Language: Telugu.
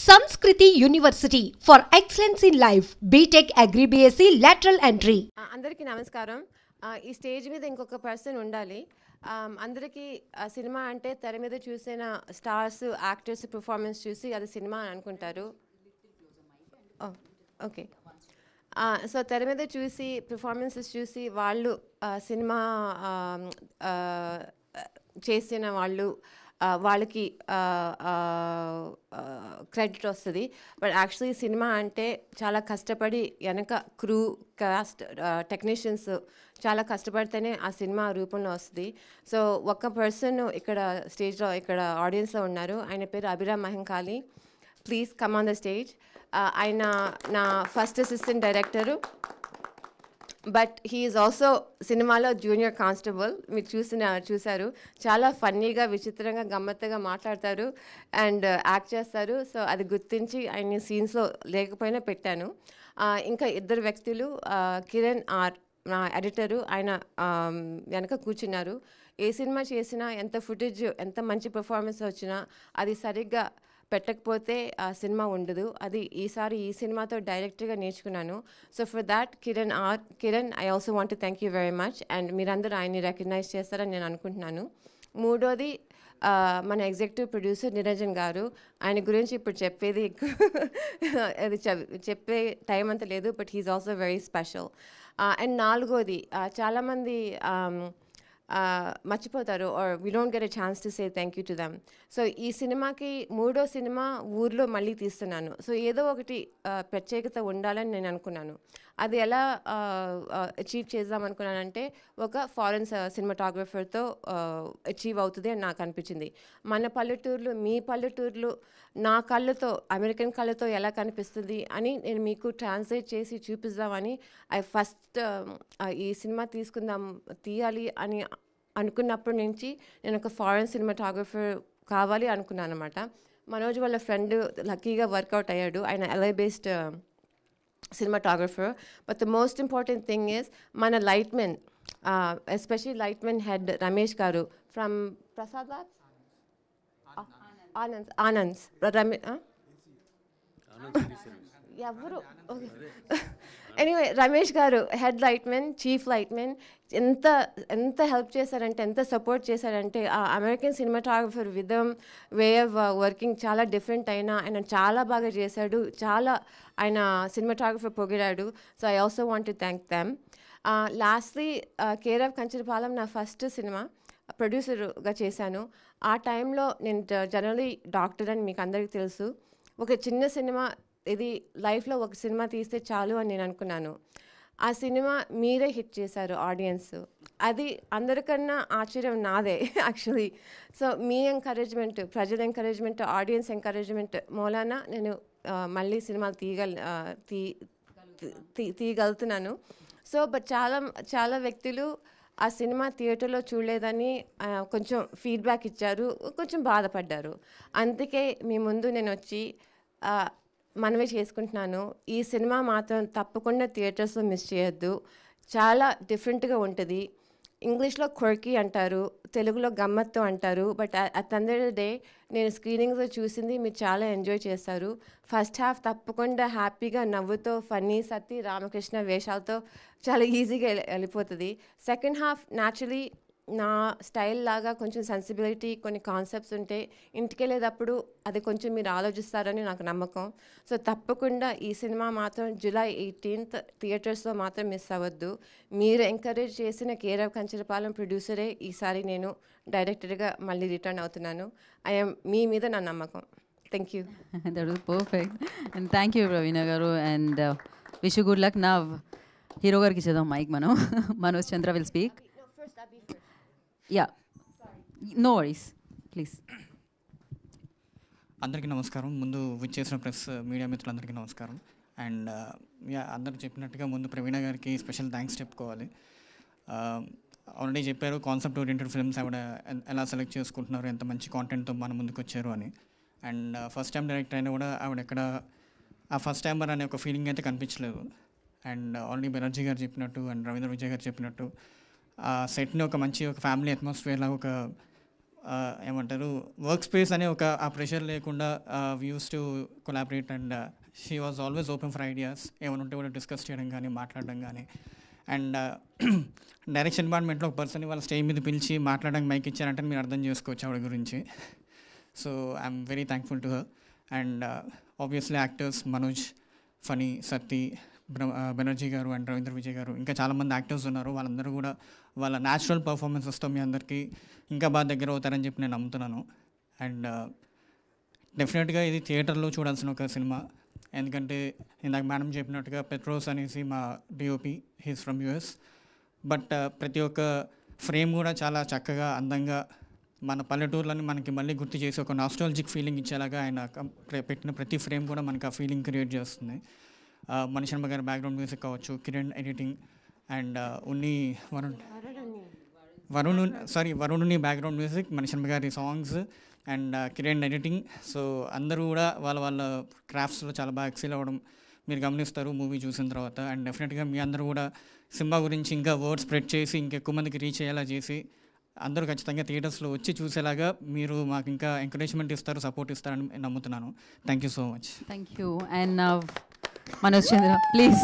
Sanskriti University for excellence in life. BTech Agri BSc lateral entry. అందరికీ నమస్కారం. ఈ స్టేజ్ మీద ఇంకొక పర్సన్ ఉండాలి. అందరికీ సినిమా అంటే తెర మీద చూసిన స్టార్స్ యాక్టర్స్ పర్ఫార్మెన్స్ చూసి అది సినిమా అని అనుకుంటారు. ఓకే, సో తెర మీద చూసి పర్ఫార్మెన్సెస్ చూసి వాళ్ళు సినిమా చేసిన వాళ్ళకి క్రెడిట్ వస్తుంది. బట్ యాక్చువల్లీ సినిమా అంటే చాలా కష్టపడి వెనక క్రూ కాస్ట్ టెక్నీషియన్స్ చాలా కష్టపడితేనే ఆ సినిమా రూపంలో వస్తుంది. సో ఒక పర్సన్ ఇక్కడ స్టేజ్లో ఇక్కడ ఆడియన్స్లో ఉన్నారు. ఆయన పేరు Abhiram Mahankali. Please come on the stage. ఆయన నా first assistant director, but he is also సినిమాలో జూనియర్ కానిస్టేబుల్. మీరు చూశారు. చాలా ఫన్నీగా విచిత్రంగా గమ్మత్తుగా మాట్లాడతారు అండ్ యాక్ట్ చేస్తారు. సో అది గుర్తించి ఆయన సీన్స్లో లేకపోయినా పెట్టాను. ఇంకా ఇద్దరు వ్యక్తులు, కిరణ్ ఆర్ నా ఎడిటరు, ఆయన వెనక కూర్చున్నారు. ఏ సినిమా చేసినా ఎంత ఫుటేజ్ ఎంత మంచి పర్ఫార్మెన్స్ వచ్చినా అది సరిగ్గా పెట్టకపోతే ఆ సినిమా ఉండదు. అది ఈసారి ఈ సినిమాతో డైరెక్ట్గా నేర్చుకున్నాను. So for that Kiran I also want to thank you very much. And మీరందరూ ఆయన్ని రికగ్నైజ్ చేస్తారని నేను అనుకుంటున్నాను. మూడోది మన ఎగ్జిక్యూటివ్ ప్రొడ్యూసర్ నిరంజన్ గారు. ఆయన గురించి ఇప్పుడు చెప్పేది అది చెప్పే టైం అంత లేదు, but he's also very special. And నాలుగోది చాలామంది మర్చిపోతారు, or we don't get a chance to say thank you to them. So ఈ సినిమాకి మూడో సినిమా ఊర్లో మళ్ళీ తీస్తున్నాను. సో ఏదో ఒకటి ప్రత్యేకత ఉండాలని నేను అనుకున్నాను. అది ఎలా అచీవ్ చేద్దాం అనుకున్నానంటే ఒక ఫారెన్ సినిమాటోగ్రఫర్తో అచీవ్ అవుతుంది అని నాకు అనిపించింది. మన పల్లెటూర్లు మీ పల్లెటూర్లు నా కళ్ళతో అమెరికన్ కళ్ళతో ఎలా కనిపిస్తుంది అని నేను మీకు ట్రాన్స్లేట్ చేసి చూపిద్దామని ఫస్ట్ ఈ సినిమా తీయాలి అని అనుకున్నప్పటి నుంచి నేను ఒక ఫారెన్ సినిమాటోగ్రఫర్ కావాలి అనుకున్నాను అనమాట. మనోజ్ వాళ్ళ ఫ్రెండ్ లక్కీగా వర్కౌట్ అయ్యాడు. ఆయన LA based cinematographer. But the most important thing is mana lightman, especially lightman head Ramesh garu from Prasad Labs, Anand's ఎవరు ఎనీవే రమేష్ గారు హెడ్ లైట్మెన్, చీఫ్ లైట్మెన్ ఎంత హెల్ప్ చేశారంటే, ఎంత సపోర్ట్ చేశారంటే ఆ అమెరికన్ సినిమాటోగ్రఫర్ విధం వే ఆఫ్ వర్కింగ్ చాలా డిఫరెంట్ అయినా ఆయన చాలా బాగా చేశాడు. చాలా ఆయన సినిమాటోగ్రఫర్ పొగిడాడు. So I also want to thank them. Lastly care of Kancharapalem నా ఫస్ట్ సినిమా ప్రొడ్యూసర్గా చేశాను. ఆ టైంలో నేను జనరలీ డాక్టర్ అని మీకు అందరికీ తెలుసు. ఒక చిన్న సినిమా, ఇది లైఫ్లో ఒక సినిమా తీస్తే చాలు అని నేను అనుకున్నాను. ఆ సినిమా మీరే హిట్ చేశారు ఆడియన్స్. అది అందరికన్నా ఆశ్చర్యం నాదే యాక్చువల్లీ. సో మీ ఎంకరేజ్మెంట్, ప్రజల ఎంకరేజ్మెంట్, ఆడియన్స్ ఎంకరేజ్మెంట్ మూలాన నేను మళ్ళీ సినిమాలు తీయగలుగుతున్నాను. సో బట్ చాలా వ్యక్తులు ఆ సినిమా థియేటర్లో చూడలేదని కొంచెం ఫీడ్బ్యాక్ ఇచ్చారు, కొంచెం బాధపడ్డారు. అందుకే మీ ముందు నేను వచ్చి మనమే చేసుకుంటున్నాను. ఈ సినిమా మాత్రం తప్పకుండా థియేటర్స్లో మిస్ చేయొద్దు. చాలా డిఫరెంట్గా ఉంటుంది. ఇంగ్లీష్లో క్వర్కీ అంటారు, తెలుగులో గమ్మత్తు అంటారు. But at the end of the day నేను స్క్రీనింగ్స్లో చూసింది మీరు చాలా ఎంజాయ్ చేస్తారు. ఫస్ట్ హాఫ్ తప్పకుండా హ్యాపీగా నవ్వుతో ఫన్నీ సత్తి రామకృష్ణ వేషాలతో చాలా ఈజీగా వెళ్ళిపోతుంది. సెకండ్ హాఫ్ న్యాచురలీ నా స్టైల్ లాగా కొంచెం సెన్సిబిలిటీ, కొన్ని కాన్సెప్ట్స్ ఉంటే ఇంటికి వెళ్ళేటప్పుడు అది కొంచెం మీరు ఆలోచిస్తారని నాకు నమ్మకం. సో తప్పకుండా ఈ సినిమా మాత్రం July 18th థియేటర్స్లో మాత్రం మిస్ అవ్వద్దు. మీరు ఎంకరేజ్ చేసిన కేర్ ఆఫ్ కంచరపాలెం ప్రొడ్యూసరే ఈసారి నేను డైరెక్టర్గా మళ్ళీ రిటర్న్ అవుతున్నాను. మీ మీద నా నమ్మకం. Thank you. That was perfect. And thank you Praveena garu. And wish you good luck. నా హీరో గారికి ఇచ్చేద్దాం మైక్ మనం. Manoj Chandra will speak. Yeah, no worries, please. అందరికీ నమస్కారం. ముందు విచ్చేసిన ప్రెస్ మీడియా మిత్రులందరికీ నమస్కారం. అండ్ అందరూ చెప్పినట్టుగా ముందు ప్రవీణ గారికి స్పెషల్ థ్యాంక్స్ చెప్పుకోవాలి. ఆల్రెడీ చెప్పారు కాన్సెప్ట్ ఓరియంటెడ్ ఫిల్మ్స్ ఆవిడ ఎలా సెలెక్ట్ చేసుకుంటున్నారు, ఎంత మంచి కాంటెంట్తో మన ముందుకు వచ్చారు అని. అండ్ ఫస్ట్ టైం డైరెక్టర్ అయినా కూడా ఆవిడ ఎక్కడ ఆ ఫస్ట్ టైమర్ అనే ఒక ఫీలింగ్ అయితే కనిపించలేదు. అండ్ ఆల్రెడీ బెనర్జీ గారు చెప్పినట్టు అండ్ రవీంద్ర విజయ్ గారు చెప్పినట్టు ఆ సెట్ని ఒక మంచి ఒక ఫ్యామిలీ అట్మాస్ఫియర్లా ఒక ఏమంటారు వర్క్ స్పేస్ అనే ఒక ఆ ప్రెషర్ లేకుండా we use to collaborate and she was always open for ideas. ఏమైనా ఉంటే కూడా డిస్కస్ చేయడం కానీ మాట్లాడడం కానీ. అండ్ డైరెక్షన్ డిపార్ట్మెంట్లో ఒక పర్సన్ వాళ్ళ స్టేజ్ మీద పిలిచి మాట్లాడడానికి మైక్ ఇచ్చారంటే మీరు అర్థం చేసుకోవచ్చు ఆవిడ గురించి. So I'm very thankful to her. And obviously actors Manoj, Phani, Satti, Banerjee garu and Ravindra Vijay గారు, ఇంకా చాలామంది యాక్టర్స్ ఉన్నారు. వాళ్ళందరూ కూడా వాళ్ళ న్యాచురల్ పర్ఫార్మెన్సెస్తో మీ అందరికీ ఇంకా బాగా దగ్గర అవుతారని చెప్పి నేను నమ్ముతున్నాను. అండ్ డెఫినెట్గా ఇది థియేటర్లో చూడాల్సిన ఒక సినిమా. ఎందుకంటే ఇందాక మేడం చెప్పినట్టుగా పెట్రోస్ అనేసి మా DOP, he's from US. But ప్రతి ఒక్క ఫ్రేమ్ కూడా చాలా చక్కగా అందంగా మన పల్లెటూర్లని మనకి మళ్ళీ గుర్తు చేసి ఒక నాస్టాలజిక్ ఫీలింగ్ ఇచ్చేలాగా ఆయన పెట్టిన ప్రతి ఫ్రేమ్ కూడా మనకు ఆ ఫీలింగ్ క్రియేట్ చేస్తుంది. మణిశర్మ గారి బ్యాక్గ్రౌండ్ మ్యూజిక్ కావచ్చు, కిరణ్ ఎడిటింగ్, అండ్ వరుణుని బ్యాక్గ్రౌండ్ మ్యూజిక్, మణిశర్మ గారి songs and Kiran editing. So అందరూ కూడా వాళ్ళ వాళ్ళ క్రాఫ్ట్స్లో చాలా బాగా ఎక్సెల్ అవ్వడం మీరు గమనిస్తారు మూవీ చూసిన తర్వాత. అండ్ డెఫినెట్గా మీ అందరూ కూడా సినిమా గురించి ఇంకా వర్డ్ స్ప్రెడ్ చేసి ఇంకెక్కువ మందికి రీచ్ అయ్యేలా చేసి అందరూ ఖచ్చితంగా థియేటర్స్లో వచ్చి చూసేలాగా మీరు మాకు ఇంకా ఎంకరేజ్మెంట్ ఇస్తారు, సపోర్ట్ ఇస్తారని నమ్ముతున్నాను. Thank you so much. Thank you. And Manoj Chandra please.